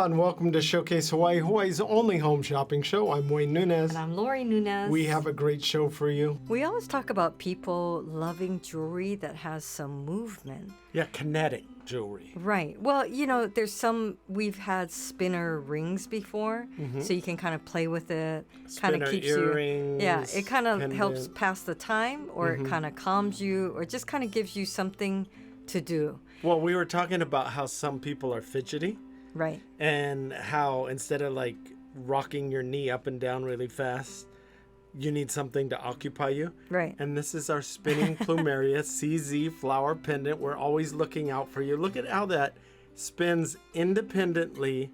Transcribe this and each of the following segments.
Aloha and welcome to Showcase Hawaii, Hawaii's only home shopping show. I'm Wayne Nunez. And I'm Lori Nunez. We have a great show for you. We always talk about people loving jewelry that has some movement. Yeah, kinetic jewelry. Right. Well, you know, we've had spinner rings before, so you can kind of play with it. Kind of keeps earrings, you. Yeah, it kind of pendant. helps pass the time, or it kind of calms you, or just kind of gives you something to do. Well, we were talking about how some people are fidgety. Right. And how instead of like rocking your knee up and down really fast, you need something to occupy you. Right. And this is our spinning Plumeria CZ Flower Pendant. We're always looking out for you. Look at how that spins independently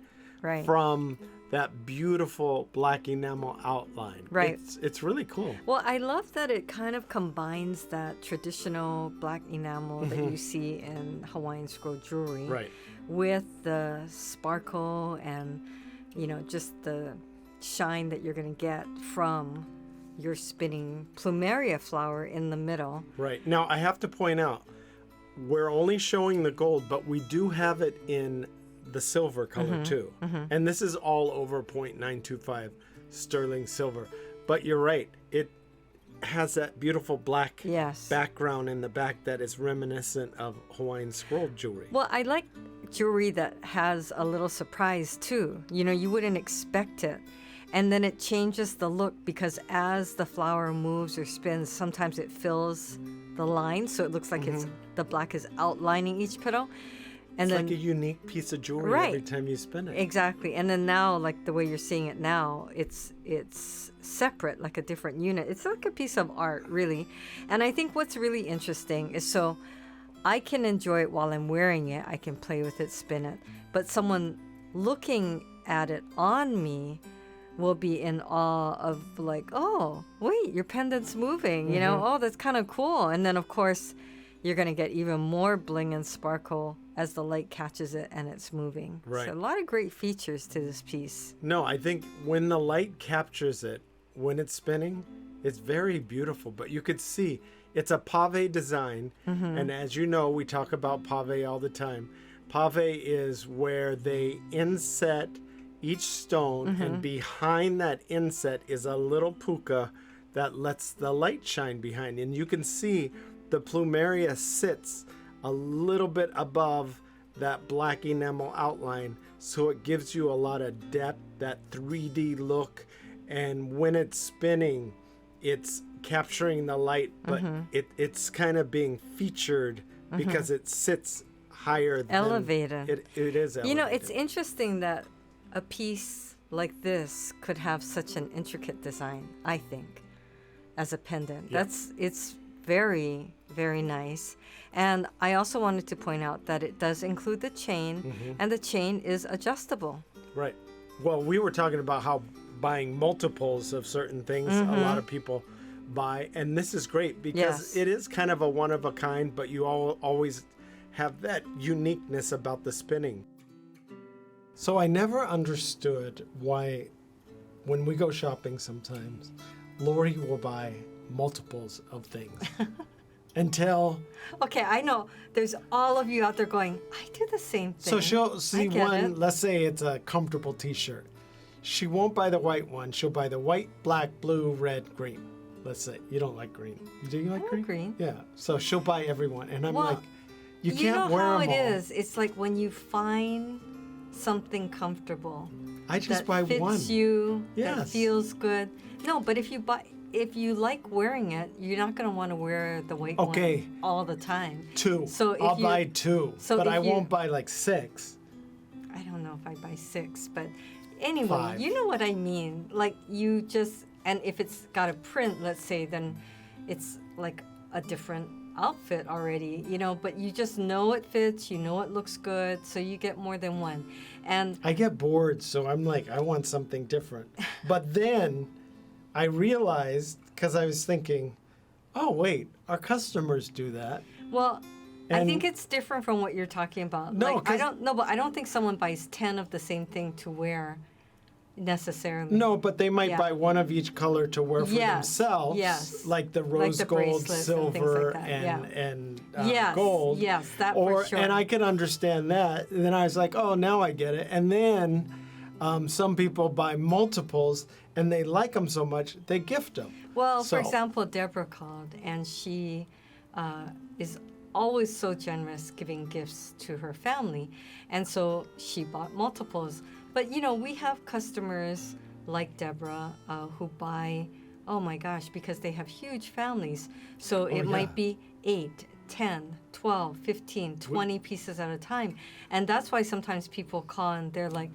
from that beautiful black enamel outline. Right. It's really cool. Well, I love that it kind of combines that traditional black enamel that you see in Hawaiian scroll jewelry with the sparkle and, you know, just the shine that you're going to get from your spinning Plumeria flower in the middle. Right. Now, I have to point out, we're only showing the gold, but we do have it in the silver color too. And this is all over 0.925 sterling silver. But you're right, it has that beautiful black background in the back that is reminiscent of Hawaiian scroll jewelry. Well, I like jewelry that has a little surprise too. You know, you wouldn't expect it. And then it changes the look because as the flower moves or spins, sometimes it fills the line, so it looks like the black is outlining each petal. And it's then, like a unique piece of jewelry every time you spin it. Exactly. And then now, like the way you're seeing it now, it's separate, like a different unit. It's like a piece of art, really. And I think what's really interesting is so I can enjoy it while I'm wearing it. I can play with it, spin it. But someone looking at it on me will be in awe of like, oh, wait, your pendant's moving. You know, oh, that's kind of cool. And then, of course, you're going to get even more bling and sparkle as the light catches it and it's moving. Right. So a lot of great features to this piece. No, I think when the light captures it, when it's spinning, it's very beautiful. But you could see it's a pave design. And as you know, we talk about pave all the time. Pave is where they inset each stone, and behind that inset is a little puka that lets the light shine behind. And you can see the Plumeria sits a little bit above that black enamel outline, so it gives you a lot of depth, that 3D look. And when it's spinning, it's capturing the light, but it's kind of being featured because it sits higher than elevated. It is elevated. You know, it's interesting that a piece like this could have such an intricate design, I think, as a pendant. It's very, very nice. And I also wanted to point out that it does include the chain, and the chain is adjustable. Right. Well, we were talking about how buying multiples of certain things a lot of people buy, and this is great because it is kind of a one of a kind, but you always have that uniqueness about the spinning. So I never understood why when we go shopping sometimes, Lori will buy multiples of things until... Okay, I know. There's all of you out there going, I do the same thing. So she'll see one, let's say it's a comfortable t-shirt. She won't buy the white one. She'll buy the white, black, blue, red, green. Let's say you don't like green. Do you like green? Green. Yeah. So she'll buy every one. And I'm like, you can't wear them all. You know how it is. It's like when you find something comfortable. I just buy that one. fits you, that feels good. No, but if you like wearing it, you're not going to want to wear the white one all the time. Two. So I'll buy two, but I won't buy like six. I don't know if I buy six, but anyway, 5. You know what I mean. Like you just, and if it's got a print, let's say, then it's like a different outfit already, you know, but you just know it fits, you know it looks good, so you get more than one. And I get bored, so I'm like, I want something different. But then I realized, because I was thinking, oh, wait, our customers do that. Well, I think it's different from what you're talking about. No, like, I don't think someone buys 10 of the same thing to wear necessarily. No, but they might Yeah. buy one of each color to wear for Yes, themselves. yes. Like the Like rose the gold, bracelets and things silver, like that, and Yes, gold. yes, that for sure. And I can understand that. And then I was like, oh, now I get it. And then some people buy multiples, and they like them so much, they gift them. Well, So- for example, Deborah called, and she is always so generous giving gifts to her family. And so she bought multiples. But, you know, we have customers like Deborah who buy, oh my gosh, because they have huge families. So it yeah. might be 8, 10, 12, 15, 20 pieces at a time. And that's why sometimes people call and they're like,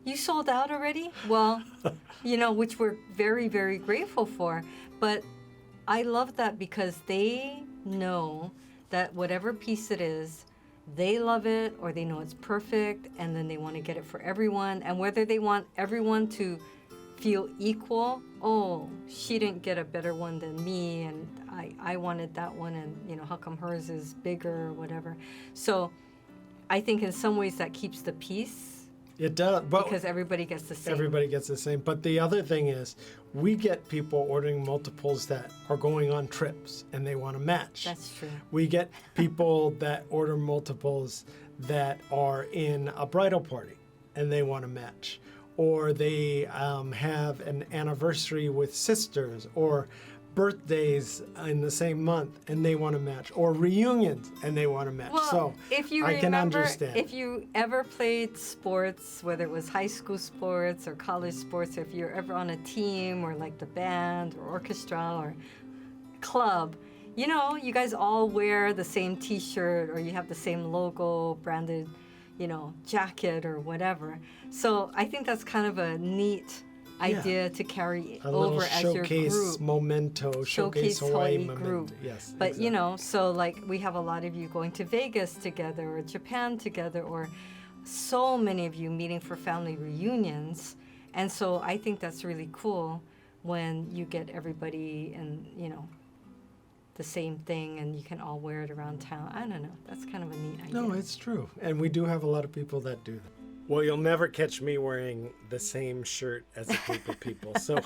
you sold out already? Well, you know, which we're very, very grateful for. But I love that because they know that whatever piece it is, they love it or they know it's perfect, and then they want to get it for everyone. And whether they want everyone to feel equal, oh, she didn't get a better one than me, and I wanted that one, and, you know, how come hers is bigger or whatever. So I think in some ways that keeps the peace. It does, but Because everybody gets the same. everybody gets the same. But the other thing is, we get people ordering multiples that are going on trips and they want to match. That's true. We get people that order multiples that are in a bridal party and they want to match. Or they have an anniversary with sisters, or birthdays in the same month and they want to match, or reunions and they want to match. Well, So if you I can remember, understand. if you ever played sports, whether it was high school sports or college sports, or if you're ever on a team or like the band or orchestra or club, you know, you guys all wear the same T-shirt or you have the same logo branded, you know, jacket or whatever. So I think that's kind of a neat idea to carry a little over as your showcase group. memento, showcase Hawaii memento. group. Yes, But exactly. you know, so like we have a lot of you going to Vegas together or Japan together, or so many of you meeting for family reunions. And so I think that's really cool when you get everybody and, you know, the same thing and you can all wear it around town. I don't know. That's kind of a neat idea. No, it's true. And we do have a lot of people that do that. Well, you'll never catch me wearing the same shirt as a group of people. So,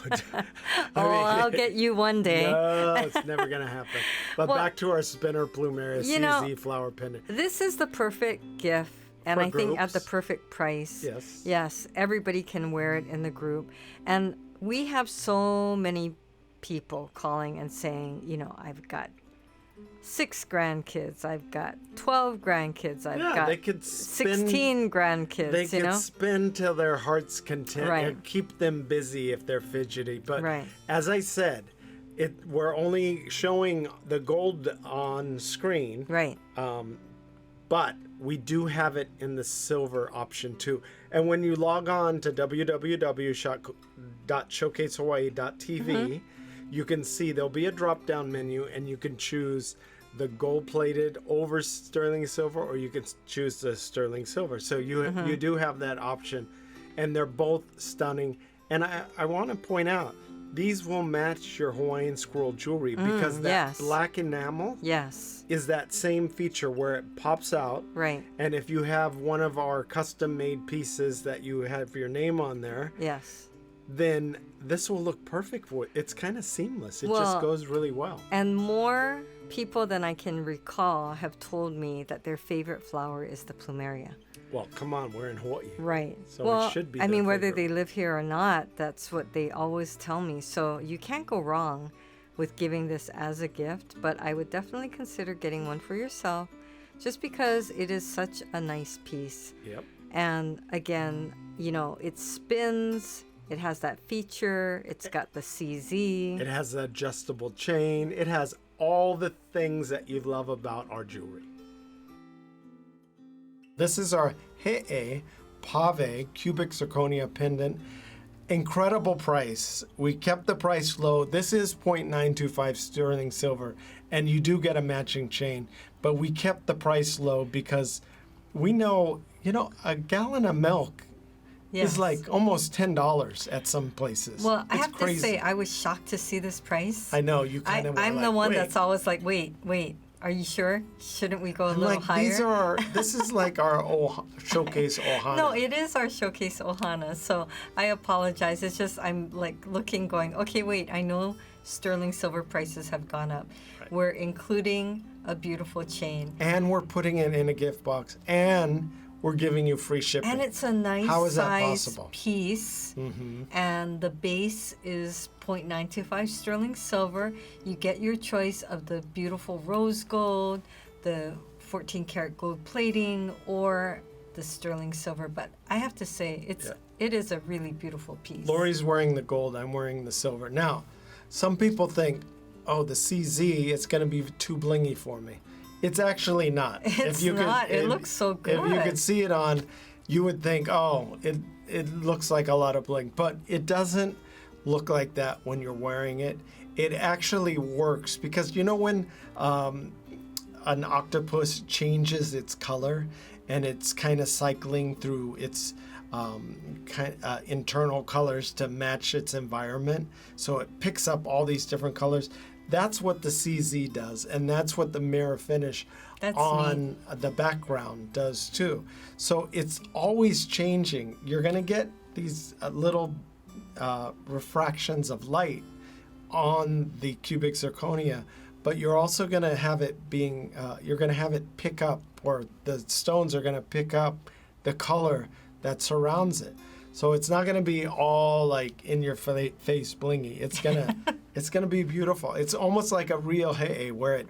I'll get you one day. No, it's never going to happen. But Well, back to our spinner Plumeria you know, CZ Flower Pendant. This is the perfect gift, and For I think at the groups. perfect price. Yes. Yes, everybody can wear it in the group. And we have so many people calling and saying, you know, I've got 6 grandkids, I've got 12 grandkids, I've got they could spin, 16 grandkids, They you could know? spin till their heart's content Right. and keep them busy if they're fidgety. But Right. as I said, we're only showing the gold on screen. Right. But we do have it in the silver option too. And when you log on to www.showcasehawaii.tv, you can see there'll be a drop-down menu and you can choose the gold-plated over sterling silver, or you can choose the sterling silver. So you do have that option, and they're both stunning. And I want to point out, these will match your Hawaiian squirrel jewelry because that yes. black enamel Yes. is that same feature where it pops out. Right. And if you have one of our custom-made pieces that you have your name on there, Yes. then this will look perfect for it. It's kind of seamless. It Well, just goes really well. And more people than I can recall have told me that their favorite flower is the plumeria. Well, come on, we're in Hawaii. Right. So well, it should be I their mean, whether favorite. they live here or not, that's what they always tell me. So you can't go wrong with giving this as a gift, but I would definitely consider getting one for yourself just because it is such a nice piece. Yep. And again, you know, it spins, it has that feature, it's got the CZ. It has an adjustable chain. It has all the things that you love about our jewelry. This is our He'e Pave cubic zirconia pendant. Incredible price. We kept the price low. This is 0.925 sterling silver, and you do get a matching chain. But we kept the price low because we know, you know, a gallon of milk Yes. is like almost $10 at some places. Well, I It's have crazy. to say, I was shocked to see this price. I know, you kind of I'm the one wait. that's always like, wait, Are you sure? Shouldn't we go a I'm little like, higher? this is like our showcase ohana. No, it is our showcase ohana. So I apologize. It's just I'm like looking, going, okay, wait. I know sterling silver prices have gone up. Right. We're including a beautiful chain, And we're putting it in a gift box, and we're giving you free shipping. and it's a nice How is that size possible? piece. Mm-hmm. And the base is 0.925 sterling silver. You get your choice of the beautiful rose gold, the 14 karat gold plating, or the sterling silver. But I have to say, it is a really beautiful piece. Lori's wearing the gold, I'm wearing the silver. Now, some people think, oh, the CZ, it's going to be too blingy for me. It's actually not. It's not. It looks so good. If you could see it on, you would think, oh, it looks like a lot of bling. But it doesn't look like that when you're wearing it. It actually works because you know when an octopus changes its color and it's kind of cycling through its internal colors to match its environment. So it picks up all these different colors. That's what the CZ does, and that's what the mirror finish on the background does too. So it's always changing. You're going to get these little refractions of light on the cubic zirconia, but you're also going to have it being, you're going to have it pick up, or the stones are going to pick up the color that surrounds it. So it's not going to be all like in your face blingy. It's gonna be beautiful. It's almost like a real hey, where it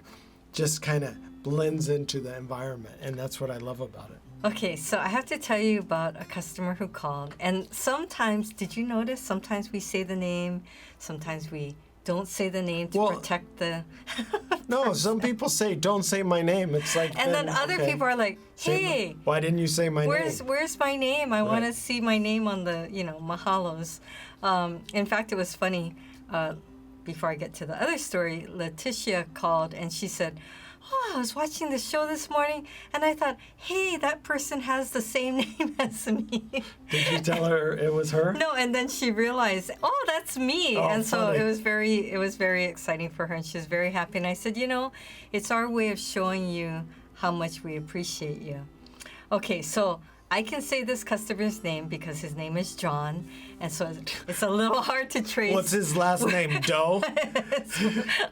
just kind of blends into the environment, and that's what I love about it. Okay, so I have to tell you about a customer who called, and sometimes, did you notice? Sometimes we say the name, sometimes we don't say the name to protect the. No, some people say, "Don't say my name." It's like, and then other people are like, "Hey, why didn't you say my name? Where's my name? I want to see my name on the mahalos." In fact, it was funny. Before I get to the other story, Letitia called and she said, "Oh, I was watching the show this morning and I thought, hey, that person has the same name as me." Did you tell her it was her? No, and then she realized, oh, that's me. Oh, and so funny. it was very exciting for her, and she was very happy. And I said, it's our way of showing you how much we appreciate you. Okay, so I can say this customer's name because his name is John, and so it's a little hard to trace. What's his last name? Doe? It's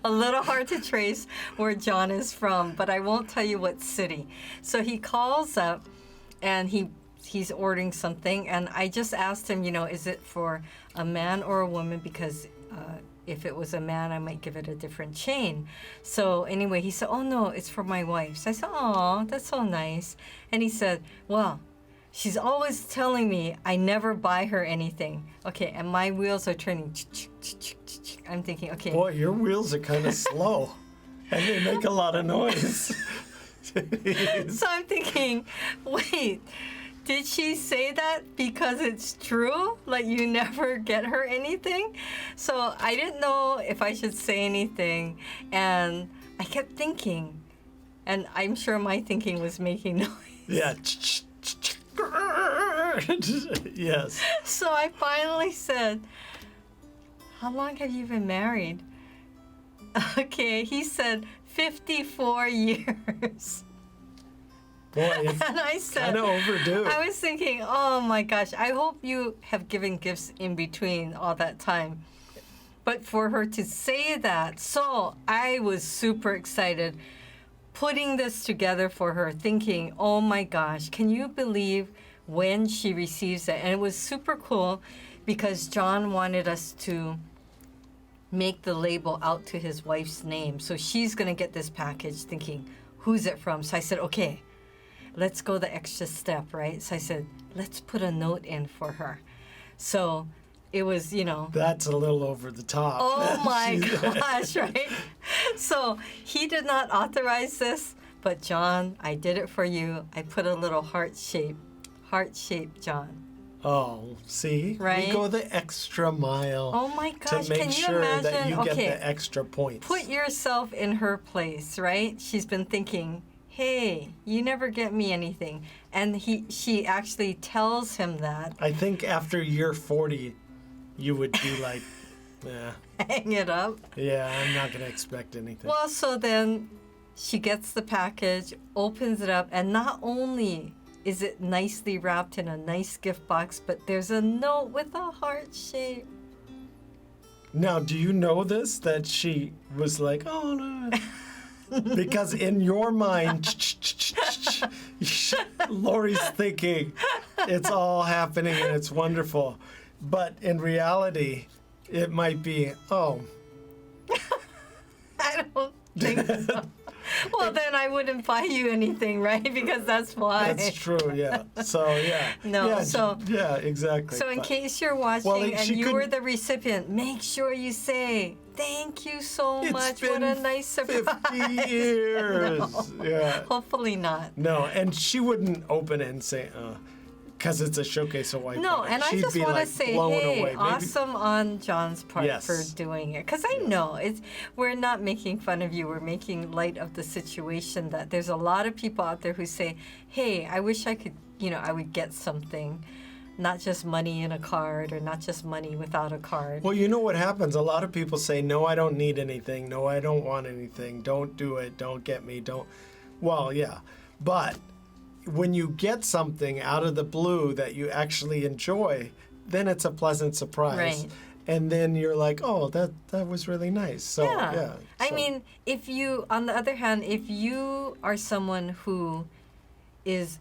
a little hard to trace where John is from, but I won't tell you what city. So he calls up, and he's ordering something, and I just asked him, is it for a man or a woman? Because if it was a man, I might give it a different chain. So anyway, he said, oh, no, it's for my wife. So I said, oh, that's so nice. And he said, well, she's always telling me I never buy her anything. Okay, and my wheels are turning. I'm thinking, okay. Boy, your wheels are kind of slow, and they make a lot of noise. So I'm thinking, wait, did she say that because it's true? Like you never get her anything? So I didn't know if I should say anything, and I kept thinking, and I'm sure my thinking was making noise. Yeah. Yes. So I finally said, how long have you been married? Okay, he said 54 years. Boy, it's And I said, kind of overdue. I was thinking, oh my gosh, I hope you have given gifts in between all that time. But for her to say that, so I was super excited putting this together for her, thinking, oh my gosh, can you believe when she receives it? And it was super cool because John wanted us to make the label out to his wife's name. So she's going to get this package thinking, who's it from? So I said, okay, let's go the extra step, right? So I said, let's put a note in for her. So it was, That's a little over the top. oh my gosh, right? So he did not authorize this, but John, I did it for you. I put a little heart shape, John. Oh, see? Right? We go the extra mile. Oh my gosh, to make can you sure imagine? that you Okay, get the extra points. put yourself in her place, right? She's been thinking, hey, you never get me anything. And she actually tells him that. I think after year 40, you would be like, yeah, Hang it up. I'm not going to expect anything. Well, so then she gets the package, opens it up, and not only is it nicely wrapped in a nice gift box, but there's a note with a heart shape. Now, do you know this? That she was like, oh, no. Because in your mind, Lori's thinking it's all happening and it's wonderful. But in reality, it might be, oh. I don't think so. Well, then I wouldn't buy you anything, right? Because that's why. That's true, yeah. So, yeah. No, yeah, so... Yeah, exactly. So in case you're watching and you were the recipient, make sure you say, thank you so much. What a nice surprise. 50 years. No. Yeah. Hopefully not. No, and she wouldn't open it and say, because it's a showcase of white. No, product. and I She'd just be, want to like, say, blown hey, away. awesome on John's part Yes. for doing it. Because I know we're not making fun of you. We're making light of the situation that there's a lot of people out there who say, hey, I wish I could, I would get something. Not just money in a card or not just money without a card. Well, you know what happens? A lot of people say, no, I don't need anything. No, I don't want anything. Don't do it. Don't get me. Don't. Well, yeah. But when you get something out of the blue that you actually enjoy, then it's a pleasant surprise. Right. And then you're like, oh, that was really nice. So, yeah. I mean, if you, on the other hand, if you are someone who is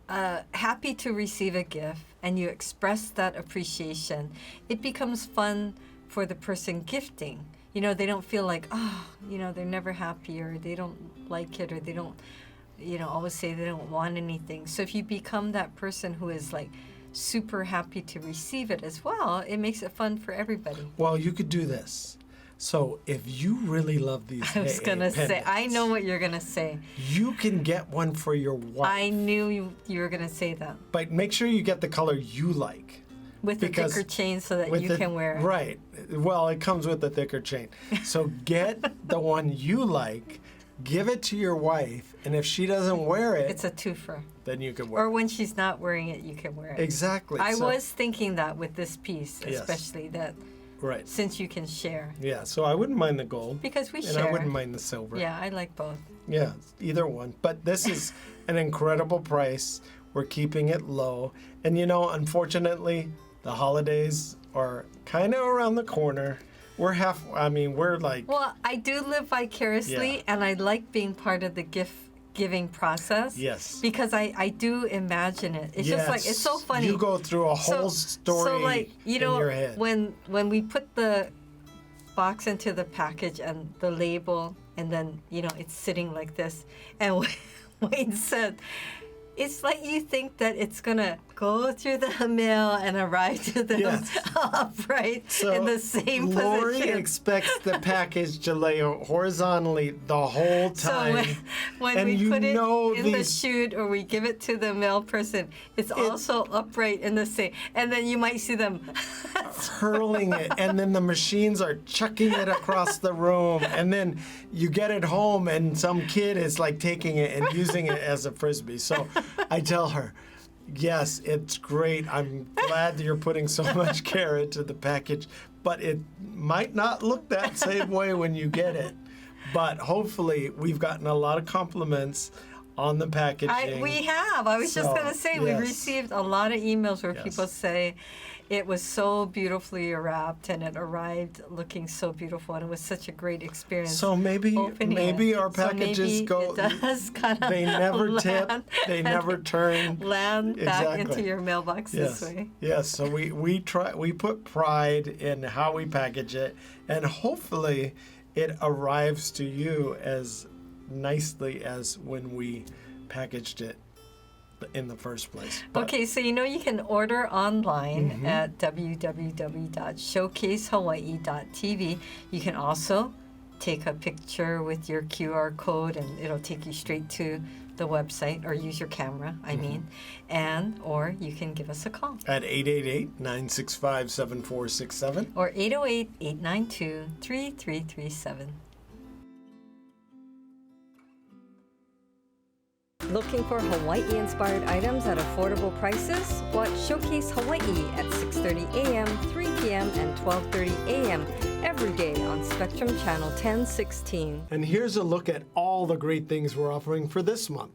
happy to receive a gift and you express that appreciation, it becomes fun for the person gifting. They don't feel like, they're never happy or they don't like it or they don't, always say they don't want anything. So if you become that person who is like super happy to receive it as well, it makes it fun for everybody. Well, you could do this. So if you really love these I was going to say, I know what you're going to say. You can get one for your wife. I knew you were going to say that. But make sure you get the color you like. With the thicker chain so that you can wear it. Right. Well, it comes with the thicker chain. So get the one you like, give it to your wife, and if she doesn't wear it... It's a twofer. Then you can wear it. Or when she's not wearing it, you can wear it. Exactly. I was thinking that with this piece, especially yes. that... Right. Since you can share. Yeah, so I wouldn't mind the gold. Because we share. And I wouldn't mind the silver. Yeah, I like both. Yeah, either one. But this is an incredible price. We're keeping it low. And unfortunately, the holidays are kind of around the corner. We're like... Well, I do live vicariously, and I like being part of the gift-giving process. Yes. Because I do imagine it. It's just like, it's so funny. You go through a whole story in your head. When we put the box into the package and the label, and then, it's sitting like this, and Wayne said... It's like you think that it's going to go through the mail and arrive to them upright in the same position. Lori expects the package to lay horizontally the whole time. So when we put it in the chute or we give it to the mail person, it's also upright in the same. And then you might see them hurling it, and then the machines are chucking it across the room, and then you get it home and some kid is like taking it and using it as a frisbee. So I tell her, yes, it's great. I'm glad that you're putting so much care into the package, but it might not look that same way when you get it. But hopefully we've gotten a lot of compliments on the packaging. We have. I was just going to say, we received a lot of emails where people say it was so beautifully wrapped and it arrived looking so beautiful and it was such a great experience. So maybe our packages it does kind of they never tip, they never turn. Land back into your mailbox this way. Yes, so we put pride in how we package it, and hopefully it arrives to you as nicely as when we packaged it in the first place. Okay, so you can order online at www.showcasehawaii.tv. You can also take a picture with your QR code and it'll take you straight to the website, or use your camera, or you can give us a call. At 888-965-7467. Or 808-892-3337. Looking for Hawaii-inspired items at affordable prices? Watch Showcase Hawaii at 6:30 a.m., 3 p.m., and 12:30 a.m. every day on Spectrum Channel 1016. And here's a look at all the great things we're offering for this month.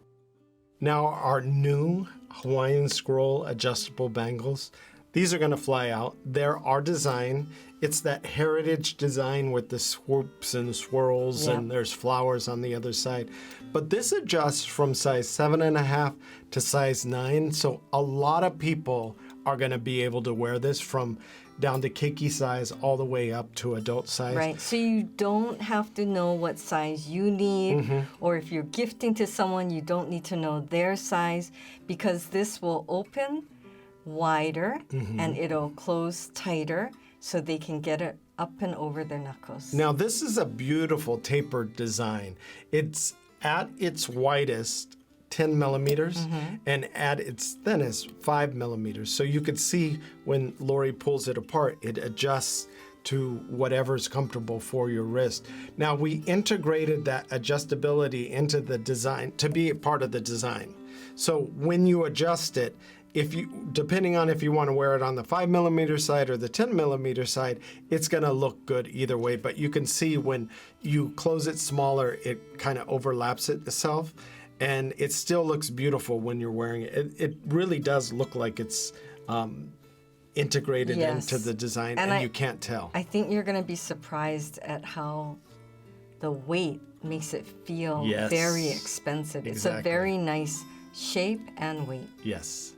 Now, our new Hawaiian scroll adjustable bangles, these are going to fly out. They're our design. It's that heritage design with the swoops and swirls, and there's flowers on the other side. But this adjusts from size 7.5 to size 9. So a lot of people are going to be able to wear this from down to keiki size all the way up to adult size. Right. So you don't have to know what size you need, or if you're gifting to someone, you don't need to know their size, because this will open wider and it'll close tighter so they can get it up and over their knuckles. Now, this is a beautiful tapered design. It's at its widest 10 millimeters and at its thinnest 5 millimeters. So you could see when Lori pulls it apart, it adjusts to whatever's comfortable for your wrist. Now, we integrated that adjustability into the design to be a part of the design. So when you adjust it, depending on if you want to wear it on the 5 millimeter side or the 10 millimeter side, it's going to look good either way. But you can see when you close it smaller, it kind of overlaps itself, and it still looks beautiful when you're wearing it. It really does look like it's integrated into the design, and you can't tell. I think you're going to be surprised at how the weight makes it feel very expensive. It's a very nice shape and weight. Yes.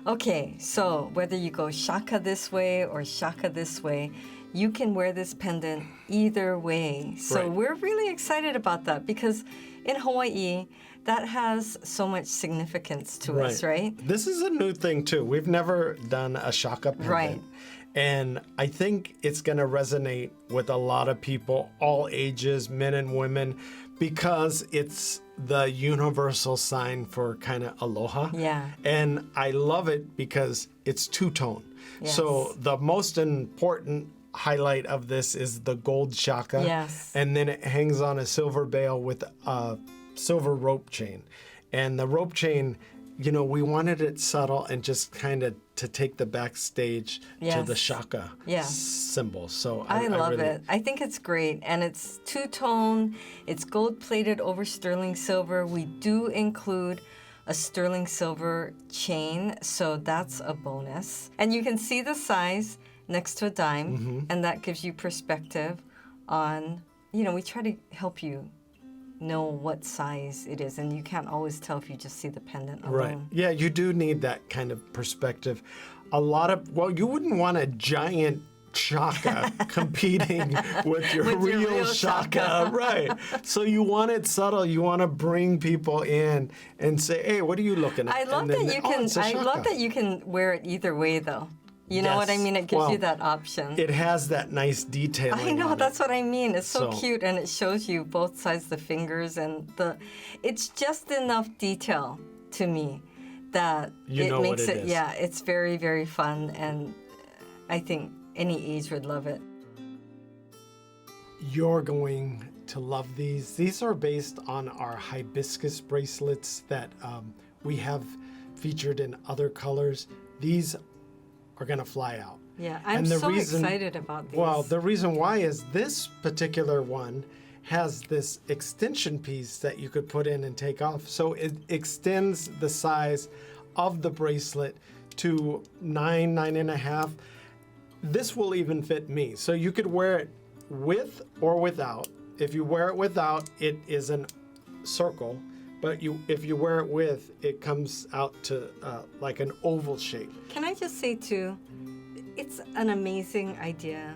Okay, so whether you go shaka this way or shaka this way, you can wear this pendant either way. So we're really excited about that, because in Hawaii, that has so much significance to us, right? This is a new thing too. We've never done a shaka pendant. Right. And I think it's going to resonate with a lot of people, all ages, men and women, because it's the universal sign for kind of aloha. Yeah. And I love it because it's two-tone. Yes. So the most important highlight of this is the gold shaka. Yes. And then it hangs on a silver bail with a silver rope chain. And the rope chain, you know, we wanted it subtle and just kind of to take the backstage to the shaka symbol. So I love it. I think it's great. And it's two-tone. It's gold-plated over sterling silver. We do include a sterling silver chain, so that's a bonus. And you can see the size next to a dime, and that gives you perspective on, you know, we try to help you know what size it is, and you can't always tell if you just see the pendant alone. Right. Yeah, you do need that kind of perspective. You wouldn't want a giant shaka competing with your real shaka. Right. So you want it subtle. You want to bring people in and say, hey, what are you looking at? I love that you can wear it either way, though. You know what I mean? It gives you that option. It has that nice detailing. I know, that's what I mean. It's so cute, and it shows you both sides of the fingers, and it's just enough detail to me that it makes it, it's very, very fun, and I think any age would love it. You're going to love these. These are based on our hibiscus bracelets that we have featured in other colors. These are going to fly out. Yeah, I'm so excited about these. Well, the reason why is this particular one has this extension piece that you could put in and take off. So it extends the size of the bracelet to 9.5. This will even fit me. So you could wear it with or without. If you wear it without, it is a circle. But if you wear it with, it comes out to like an oval shape. Can I just say, too, it's an amazing idea.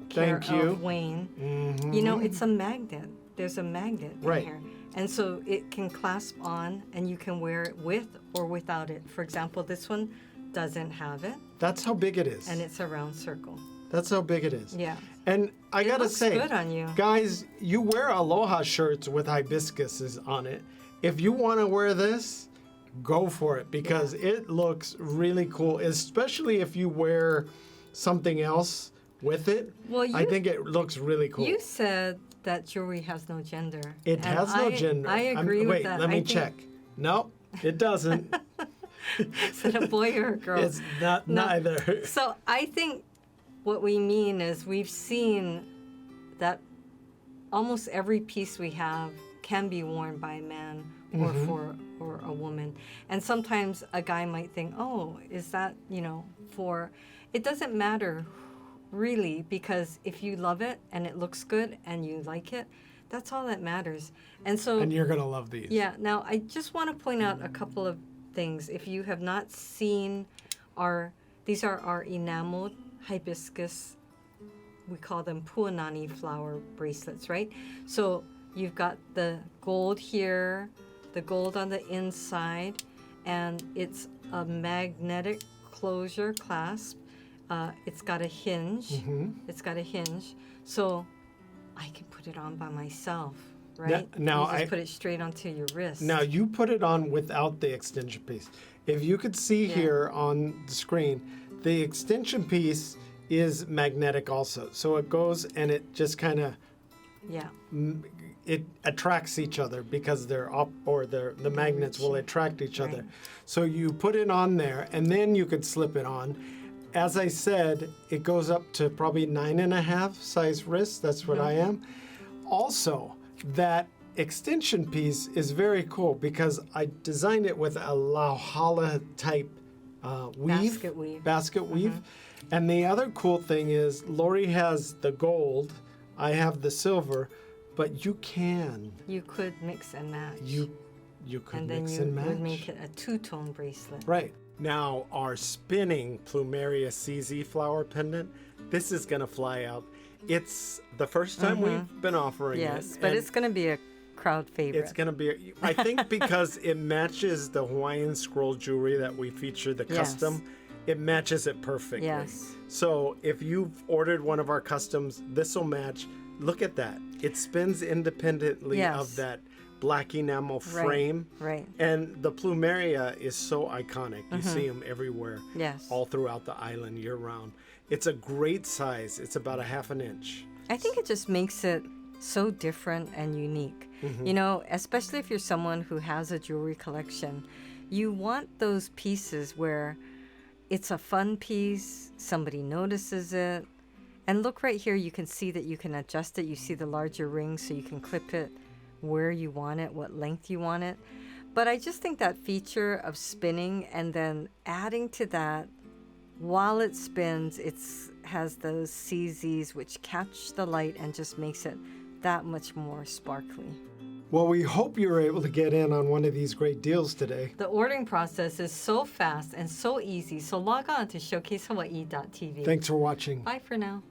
Thank you. Of Wayne. Mm-hmm. You know, it's a magnet. There's a magnet in here. And so it can clasp on, and you can wear it with or without it. For example, this one doesn't have it. That's how big it is. And it's a round circle. That's how big it is. Yeah. And I got to say, good on you. Guys, you wear aloha shirts with hibiscuses on it. If you want to wear this, go for it, because it looks really cool, especially if you wear something else with it. Well, I think it looks really cool. You said that jewelry has no gender. It has no gender. I agree with wait, that. let me I think- check. No, it doesn't. Is it a boy or a girl? It's not No. neither. So I think what we mean is we've seen that almost every piece we have can be worn by a man or a woman. And sometimes a guy might think, oh, is that, for... It doesn't matter really, because if you love it and it looks good and you like it, that's all that matters. And so... And you're going to love these. Yeah. Now, I just want to point out a couple of things. If you have not seen these are our enameled hibiscus, we call them puanani flower bracelets, right? So you've got the gold here, the gold on the inside, and it's a magnetic closure clasp. It's got a hinge. It's got a hinge. So I can put it on by myself, right? Now you just put it straight onto your wrist. Now you put it on without the extension piece. If you could see here on the screen, the extension piece is magnetic also. So it goes and it just kind of it attracts each other because they're up, or the magnets will attract each other. So you put it on there and then you could slip it on. As I said, it goes up to probably 9.5 size wrist. That's what I am. Also, that extension piece is very cool because I designed it with a Lauhala type weave. Basket weave. And the other cool thing is Lori has the gold, I have the silver, but you could mix and match. You could mix and and match. would make it a two-tone bracelet. Right. Now our spinning Plumeria CZ flower pendant, this is going to fly out. It's the first time we've been offering it. Yes, but it's going to be a crowd favorite. It's going to be, I think because it matches the Hawaiian scroll jewelry that we feature, the custom, it matches it perfectly. Yes. So if you've ordered one of our customs, this will match. Look at that. It spins independently of that black enamel frame. Right. And the Plumeria is so iconic. You see them everywhere. Yes. All throughout the island year round. It's a great size. It's about 1/2 inch. I think it just makes it so different and unique. Especially if you're someone who has a jewelry collection, you want those pieces where it's a fun piece, somebody notices it. And look right here, you can see that you can adjust it. You see the larger ring, so you can clip it where you want it, what length you want it. But I just think that feature of spinning and then adding to that, while it spins, it has those CZs which catch the light and just makes it that much more sparkly. Well, we hope you were able to get in on one of these great deals today. The ordering process is so fast and so easy, so log on to showcasehawaii.tv. Thanks for watching. Bye for now.